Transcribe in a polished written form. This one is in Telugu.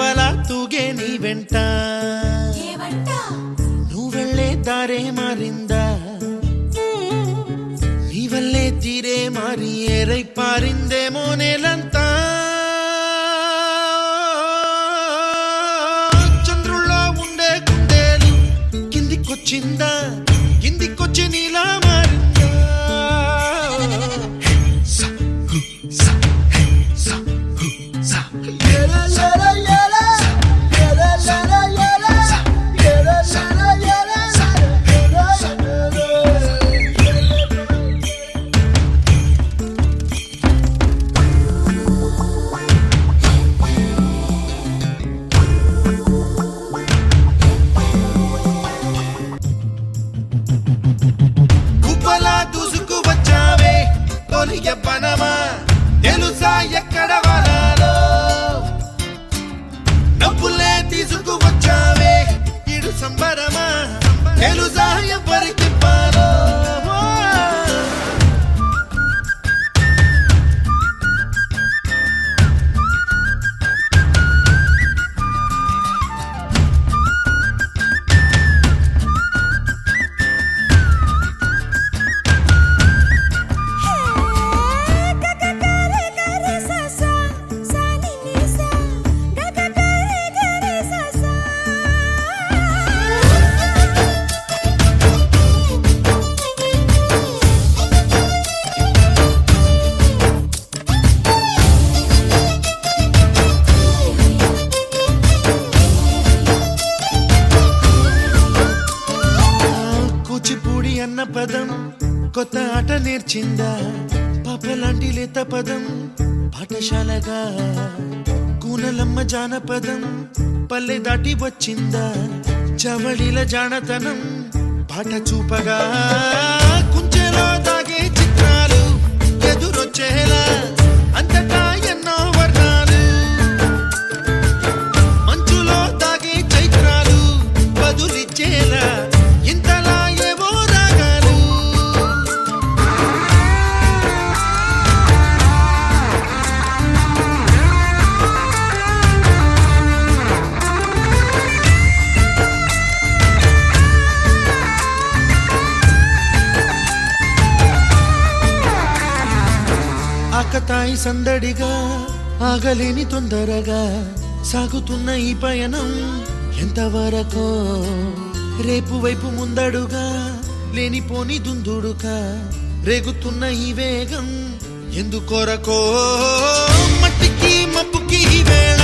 పడవలా తూగే నీ వెంట నువ్వెళ్ళే దారే మారిందా నీ వల్లే తీరే మారి ఏరై పారిందేమో నేలంతా చంద్రుల్లో ఉండే గుండెలు కిందికొచ్చిందా కిందికొచ్చి నీలా మారిందా పనమా తెలుసా ఎక్కడ వనాలో నవ్వులే తీసుకువచ్చావే ఇడు సంబరమా తెలుసా ఎవరికి పాలో అన్న పదం కొత్త ఆట నేర్చిందా పాపలాంటి లేత పదం పాఠశాలగా కూనలమ్మ జానపదం పల్లె దాటి వచ్చిందా చవడిల జానతనం పాట చూపగా కుంచెలో దాగే చిత్రాలు ఎదురొచ్చేలా అంతటా ఎన్నో వర్ణాలు మంచులో దాగే చైత్రాలు బదులిచ్చేలా ఆకతాయి సందడిగా ఆగలేని తొందరగా సాగుతున్న ఈ పయనం ఎంతవరకో రేపు వైపు ముందడుగా లేనిపోని దుందుడుగా రేగుతున్న ఈ వేగం ఎందుకొరకో మట్టికి మబ్బుకి వేళ